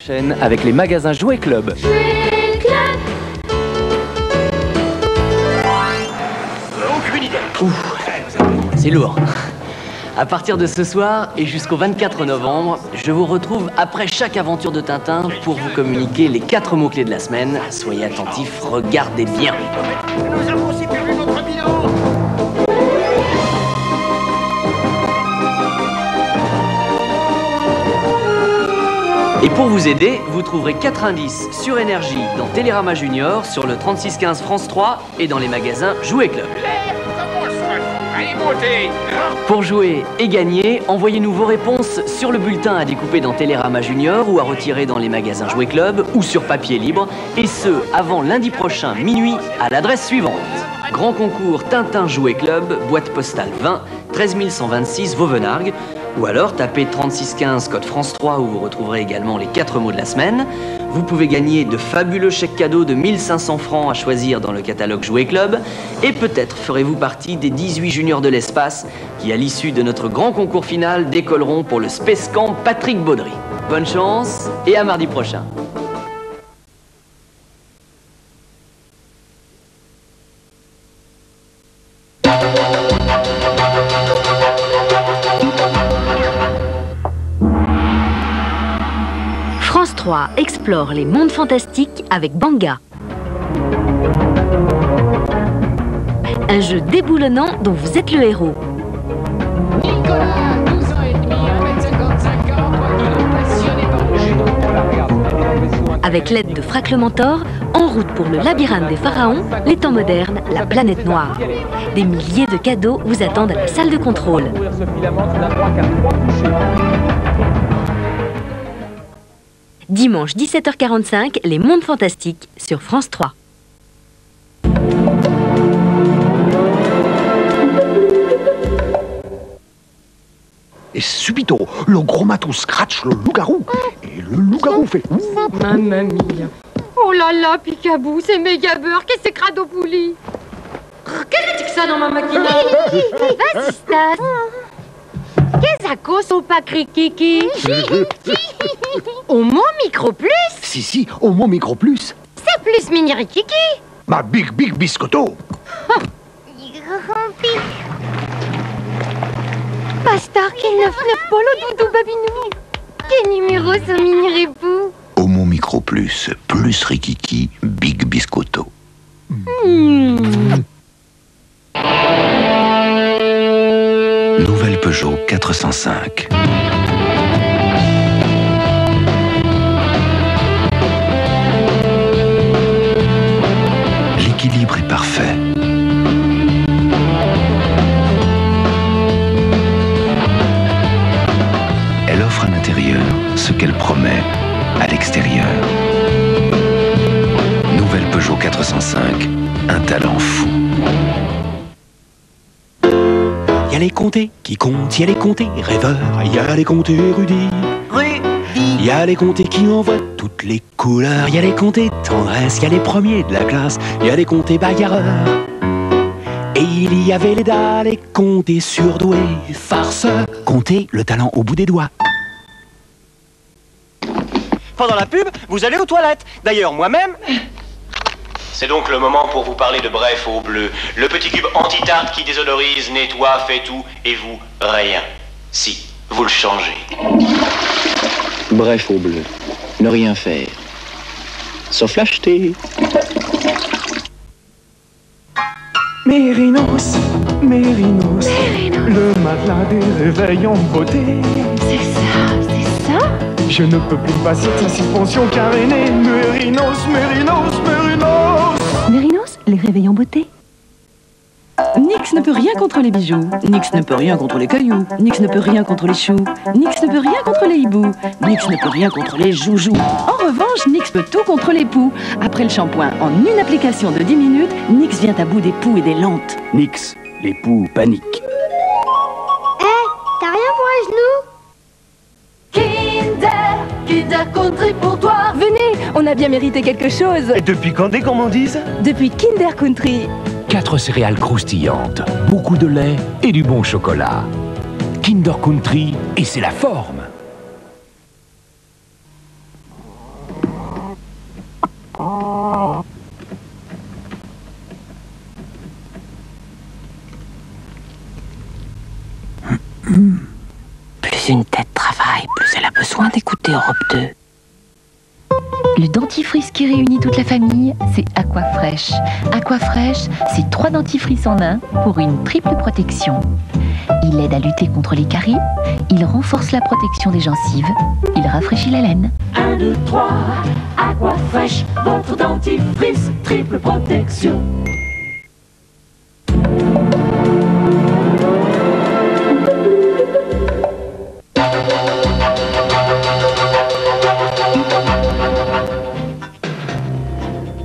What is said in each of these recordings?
prochaine avec les magasins Jouet Club. Jouet Club. Aucune idée. C'est lourd. À partir de ce soir et jusqu'au 24 novembre, je vous retrouve après chaque aventure de Tintin pour vous communiquer les 4 mots-clés de la semaine. Soyez attentifs, regardez bien. Nous avons aussi perdu notre bilan. Et pour vous aider, vous trouverez 4 indices sur énergie dans Télérama Junior, sur le 3615 France 3 et dans les magasins Jouet Club. Allez, montez. Pour jouer et gagner, envoyez-nous vos réponses sur le bulletin à découper dans Télérama Junior ou à retirer dans les magasins Jouet Club ou sur papier libre, et ce, avant lundi prochain minuit à l'adresse suivante. Grand concours Tintin Jouet Club, boîte postale 20, 13 126 Vauvenargues, ou alors tapez 3615 code France 3 où vous retrouverez également les 4 mots de la semaine. Vous pouvez gagner de fabuleux chèques cadeaux de 1500 francs à choisir dans le catalogue Jouet Club, et peut-être ferez-vous partie des 18 juniors de l'espace qui, à l'issue de notre grand concours final, décolleront pour le Space Camp Patrick Baudry. Bonne chance et à mardi prochain. France 3 explore les mondes fantastiques avec Banga. Un jeu déboulonnant dont vous êtes le héros. Nicolas, 12 ans et demi, 1m55 ans, passionné par le judo. Avec l'aide de Frac le Mentor, en route pour le labyrinthe des pharaons, les temps modernes, la planète noire. Des milliers de cadeaux vous attendent à la salle de contrôle. Dimanche 17h45, les mondes fantastiques sur France 3. Et subito, le gros matou scratch le loup-garou. Et le loup-garou fait... Mamma mia. Oh là là, Picabou, c'est méga beurre, qu'est-ce que c'est cradopouli? Qu'est-ce que c'est que ça dans ma maquinette? Vas-y, Stas. Qu'est-ce que c'est au pas crikiki? Au mot micro plus? Si, au mot micro plus. C'est plus mini rikiki. Ma big biscotto. Pasteur, quel 9-9 polo doudou babinou. Quel numéro ce mini ripou? Homo Micro Plus, plus Rikiki, Big Biscotto. Nouvelle Peugeot 405. L'équilibre est parfait. Elle offre à l'intérieur ce qu'elle promet à l'extérieur. Nouvelle Peugeot 405, un talent fou. Y a les comtés qui comptent, y a les comtés rêveurs, y a les comtés érudits. Y a les comtés qui envoient toutes les couleurs, y a les comtés tendresse, y a les premiers de la classe, y a les comtés bagarreurs. Et il y avait les dalles, les comtés surdoués, farceurs, compter le talent au bout des doigts. Pendant la pub, vous allez aux toilettes. D'ailleurs, moi-même... C'est donc le moment pour vous parler de Bref au bleu. Le petit cube anti-tarte qui désodorise, nettoie, fait tout, et vous, rien. Si, vous le changez. Bref au bleu. Ne rien faire. Sauf l'acheter. Mérinos, Mérinos, le matelas des réveils en beauté. C'est ça? Je ne peux plus passer de sa suspension carénée. Mérinos, Mérinos, Mérinos. Mérinos, les réveils en beauté. Nix ne peut rien contre les bijoux. Nix ne peut rien contre les cailloux. Nix ne peut rien contre les choux. Nix ne peut rien contre les hiboux. Nix ne peut rien contre les joujoux. En revanche, Nix peut tout contre les poux. Après le shampoing, en une application de 10 minutes, Nix vient à bout des poux et des lentes. Nix, les poux paniquent. T'as rien pour un genou? Kinder Country pour toi. Venez, on a bien mérité quelque chose. Et depuis quand des gourmandises? Depuis Kinder Country. 4 céréales croustillantes, beaucoup de lait et du bon chocolat. Kinder Country, et c'est la forme. 2. Le dentifrice qui réunit toute la famille, c'est Aquafresh. Aquafresh, c'est 3 dentifrices en un pour une triple protection. Il aide à lutter contre les caries, il renforce la protection des gencives, il rafraîchit la laine. 1, 2, 3, Aquafresh, votre dentifrice, triple protection.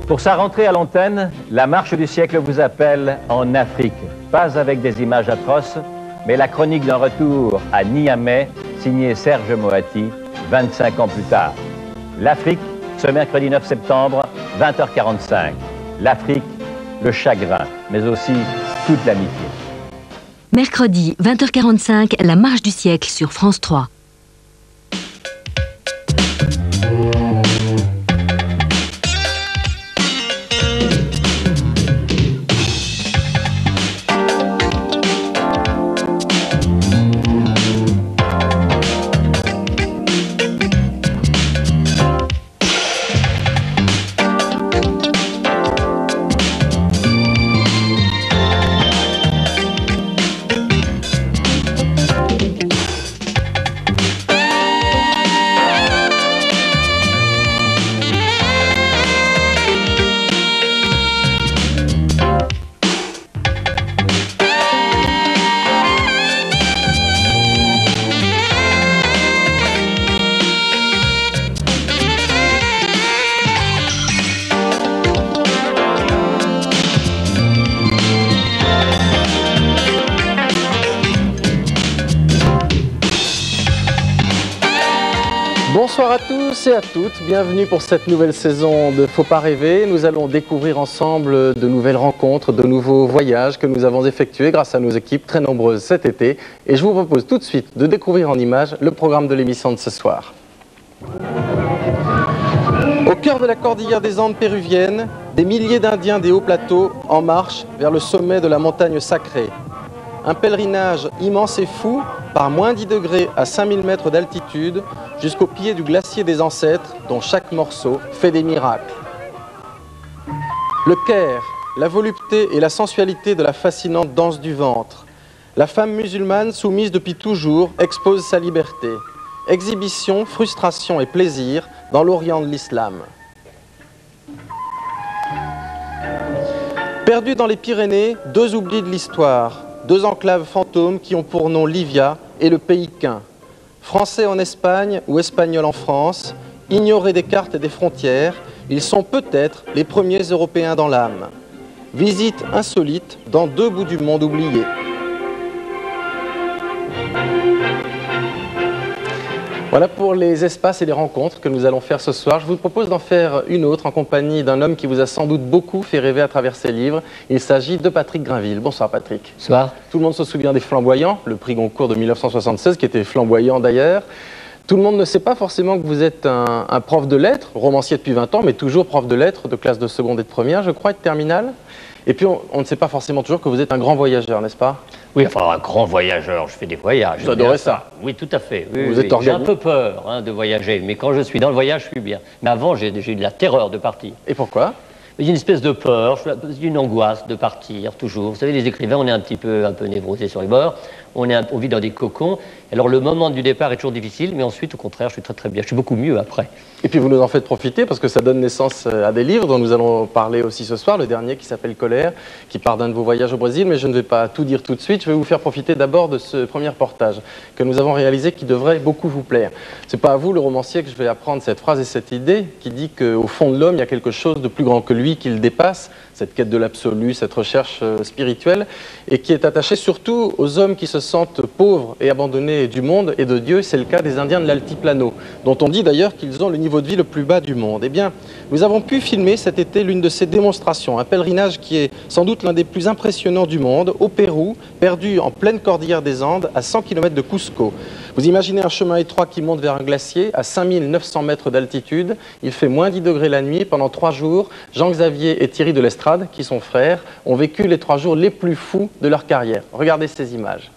Pour sa rentrée à l'antenne, la marche du siècle vous appelle en Afrique. Pas avec des images atroces, mais la chronique d'un retour à Niamey, signé Serge Moati, 25 ans plus tard. L'Afrique, ce mercredi 9 septembre, 20h45. L'Afrique, le chagrin, mais aussi toute l'amitié. Mercredi, 20h45, la marche du siècle sur France 3. Bonsoir à tous et à toutes, bienvenue pour cette nouvelle saison de Faut pas rêver. Nous allons découvrir ensemble de nouvelles rencontres, de nouveaux voyages que nous avons effectués grâce à nos équipes très nombreuses cet été. Et je vous propose tout de suite de découvrir en images le programme de l'émission de ce soir. Au cœur de la cordillère des Andes péruviennes, des milliers d'Indiens des hauts plateaux en marche vers le sommet de la montagne sacrée. Un pèlerinage immense et fou, par moins 10 degrés à 5000 mètres d'altitude, jusqu'au pied du glacier des ancêtres, dont chaque morceau fait des miracles. Le Caire, la volupté et la sensualité de la fascinante danse du ventre. La femme musulmane, soumise depuis toujours, expose sa liberté. Exhibition, frustration et plaisir dans l'Orient de l'islam. Perdus dans les Pyrénées, deux oublis de l'histoire. Deux enclaves fantômes qui ont pour nom Livia et le pays Quint. Français en Espagne ou Espagnols en France, ignorés des cartes et des frontières, ils sont peut-être les premiers Européens dans l'âme. Visite insolite dans deux bouts du monde oubliés. Voilà pour les espaces et les rencontres que nous allons faire ce soir. Je vous propose d'en faire une autre en compagnie d'un homme qui vous a sans doute beaucoup fait rêver à travers ses livres. Il s'agit de Patrick Grinville. Bonsoir Patrick. Bonsoir. Tout le monde se souvient des Flamboyants, le prix Goncourt de 1976 qui était flamboyant d'ailleurs. Tout le monde ne sait pas forcément que vous êtes un prof de lettres, romancier depuis 20 ans, mais toujours prof de lettres de classe de seconde et de première, je crois, et de terminale. Et puis on ne sait pas forcément toujours que vous êtes un grand voyageur, n'est-ce pas? Oui, enfin un grand voyageur, je fais des voyages. Vous adorez ça? Oui, tout à fait. Oui, vous êtes organisé. J'ai un peu peur de voyager, mais quand je suis dans le voyage, je suis bien. Mais avant, j'ai eu de la terreur de partir. Et pourquoi? J'ai une espèce de peur, une angoisse de partir, toujours. Vous savez, les écrivains, on est un peu névrosés sur les bords, on vit dans des cocons. Alors le moment du départ est toujours difficile, mais ensuite, au contraire, je suis très très bien. Je suis beaucoup mieux après. Et puis vous nous en faites profiter parce que ça donne naissance à des livres dont nous allons parler aussi ce soir. Le dernier qui s'appelle Colère, qui part d'un de vos voyages au Brésil, mais je ne vais pas tout dire tout de suite. Je vais vous faire profiter d'abord de ce premier reportage que nous avons réalisé qui devrait beaucoup vous plaire. C'est pas à vous, le romancier, que je vais apprendre cette phrase et cette idée qui dit qu'au fond de l'homme, il y a quelque chose de plus grand que lui qui le dépasse, cette quête de l'absolu, cette recherche spirituelle, et qui est attachée surtout aux hommes qui se sentent pauvres et abandonnés du monde et de Dieu. C'est le cas des Indiens de l'Altiplano, dont on dit d'ailleurs qu'ils ont le niveau de vie le plus bas du monde. Eh bien, nous avons pu filmer cet été l'une de ces démonstrations, un pèlerinage qui est sans doute l'un des plus impressionnants du monde, au Pérou, perdu en pleine cordillère des Andes, à 100 km de Cusco. Vous imaginez un chemin étroit qui monte vers un glacier à 5900 mètres d'altitude. Il fait moins 10 degrés la nuit. Pendant 3 jours, Jean-Xavier et Thierry de l'Estrade, qui sont frères, ont vécu les 3 jours les plus fous de leur carrière. Regardez ces images.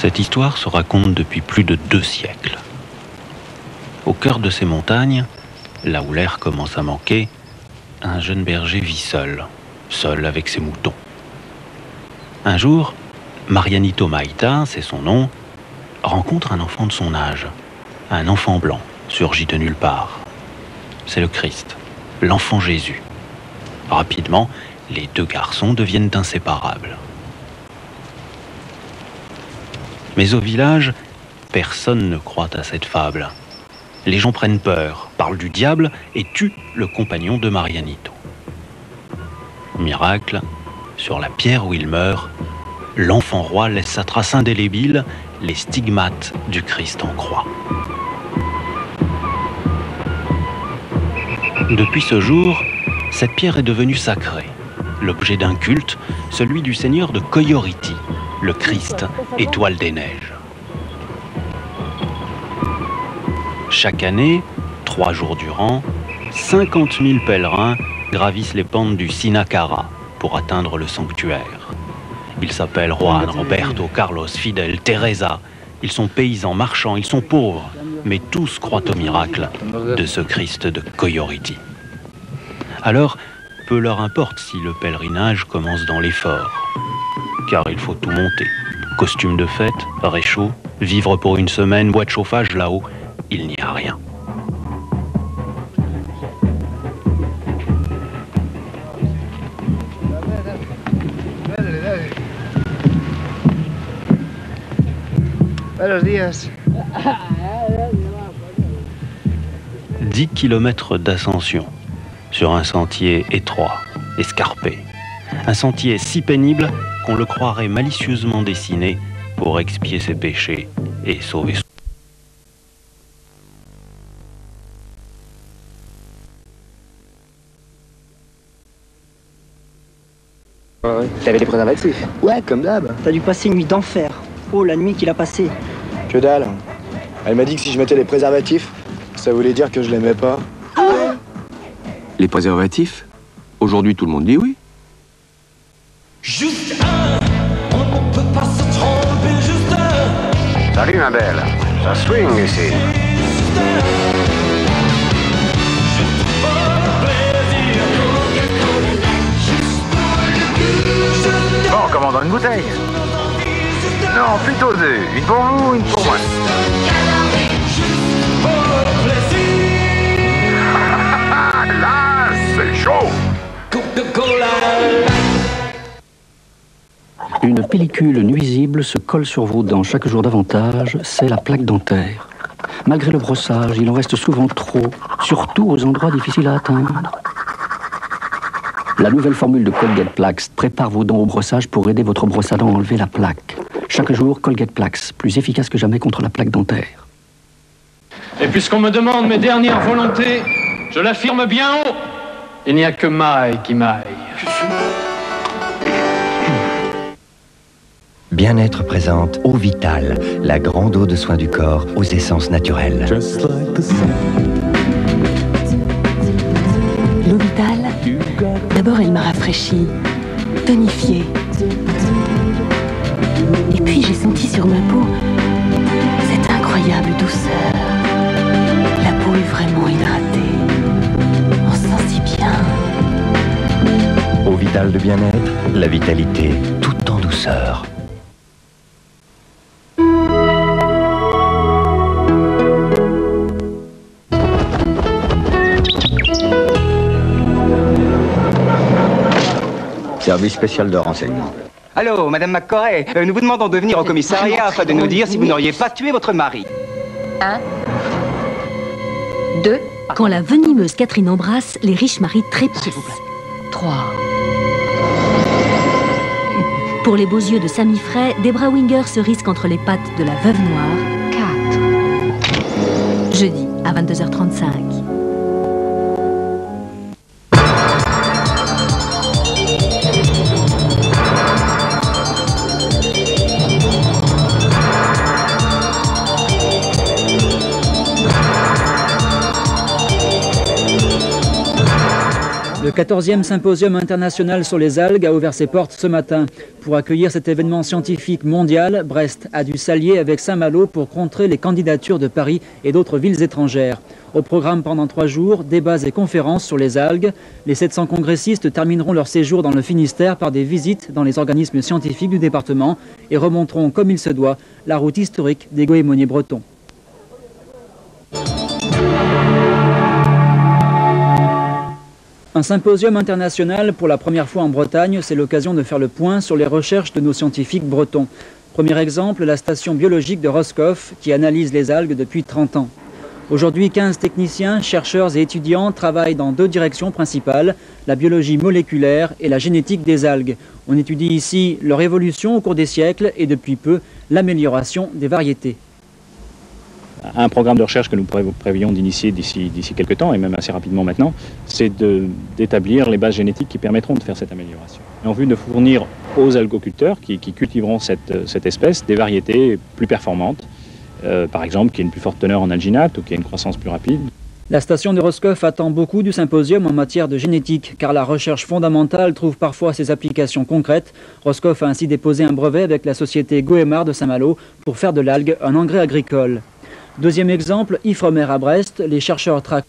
Cette histoire se raconte depuis plus de 2 siècles. Au cœur de ces montagnes, là où l'air commence à manquer, un jeune berger vit seul avec ses moutons. Un jour, Marianito Maïta, c'est son nom, rencontre un enfant de son âge, un enfant blanc, surgi de nulle part. C'est le Christ, l'enfant Jésus. Rapidement, les 2 garçons deviennent inséparables. Mais au village, personne ne croit à cette fable. Les gens prennent peur, parlent du diable et tuent le compagnon de Marianito. Miracle, sur la pierre où il meurt, l'enfant roi laisse sa trace indélébile, les stigmates du Christ en croix. Depuis ce jour, cette pierre est devenue sacrée, l'objet d'un culte, celui du seigneur de Coyoriti, le Christ, étoile des neiges. Chaque année, 3 jours durant, 50 000 pèlerins gravissent les pentes du Sinacara pour atteindre le sanctuaire. Ils s'appellent Juan, Roberto, Carlos, Fidel, Teresa. Ils sont paysans, marchands, ils sont pauvres, mais tous croient au miracle de ce Christ de Coyoriti. Alors, peu leur importe si le pèlerinage commence dans l'effort, car il faut tout monter. Costume de fête, réchaud, vivre pour une semaine, boîte de chauffage là-haut, il n'y a rien. Buenos días. 10 kilomètres d'ascension sur un sentier étroit, escarpé. Un sentier si pénible qu'on le croirait malicieusement dessiné pour expier ses péchés et sauver son... T'avais des préservatifs? Ouais, comme d'hab. T'as dû passer une nuit d'enfer. Oh, la nuit qu'il a passée. Que dalle. Elle m'a dit que si je mettais les préservatifs, ça voulait dire que je l'aimais pas. Les préservatifs? Aujourd'hui, tout le monde dit oui. Juste un, on ne peut pas se tromper, juste un. Salut ma belle, ça swing ici. Bon, commandons une bouteille. Non, plutôt 2. Une pour vous, une pour moi. Là, c'est chaud. Une pellicule nuisible se colle sur vos dents chaque jour davantage, c'est la plaque dentaire. Malgré le brossage, il en reste souvent trop, surtout aux endroits difficiles à atteindre. La nouvelle formule de Colgate Plax prépare vos dents au brossage pour aider votre brosse à dents à enlever la plaque. Chaque jour, Colgate Plax, plus efficace que jamais contre la plaque dentaire. Et puisqu'on me demande mes dernières volontés, je l'affirme bien haut. Il n'y a que maille qui maille. Bien-être présente Eau Vitale, la grande eau de soin du corps aux essences naturelles. L'eau Vitale, d'abord elle m'a rafraîchi, tonifié. Et puis j'ai senti sur ma peau cette incroyable douceur. La peau est vraiment hydratée. On se sent si bien. Eau Vitale de bien-être, la vitalité tout en douceur. Service spécial de renseignement. Allô, Madame McCoy, nous vous demandons de venir au commissariat afin de nous dire si vous n'auriez pas tué votre mari. 1, 2. Quand la venimeuse Catherine embrasse, les riches maris trépassent. 3. Pour les beaux yeux de Sammy Frey, Debra Winger se risque entre les pattes de la veuve noire. 4. Jeudi, à 22h35. Le Le 14e symposium international sur les algues a ouvert ses portes ce matin. Pour accueillir cet événement scientifique mondial, Brest a dû s'allier avec Saint-Malo pour contrer les candidatures de Paris et d'autres villes étrangères. Au programme pendant 3 jours, débats et conférences sur les algues. Les 700 congressistes termineront leur séjour dans le Finistère par des visites dans les organismes scientifiques du département et remonteront comme il se doit la route historique des goémoniers bretons. Un symposium international pour la première fois en Bretagne, c'est l'occasion de faire le point sur les recherches de nos scientifiques bretons. Premier exemple, la station biologique de Roscoff qui analyse les algues depuis 30 ans. Aujourd'hui, 15 techniciens, chercheurs et étudiants travaillent dans 2 directions principales, la biologie moléculaire et la génétique des algues. On étudie ici leur évolution au cours des siècles et depuis peu, l'amélioration des variétés. Un programme de recherche que nous prévoyons d'initier d'ici quelques temps, et même assez rapidement maintenant, c'est d'établir les bases génétiques qui permettront de faire cette amélioration. Et en vue de fournir aux algoculteurs qui cultiveront cette espèce des variétés plus performantes, par exemple qui aient une plus forte teneur en alginate ou qui aient une croissance plus rapide. La station de Roscoff attend beaucoup du symposium en matière de génétique, car la recherche fondamentale trouve parfois ses applications concrètes. Roscoff a ainsi déposé un brevet avec la société Goémar de Saint-Malo pour faire de l'algue un engrais agricole. Deuxième exemple, Ifremer à Brest, les chercheurs traquent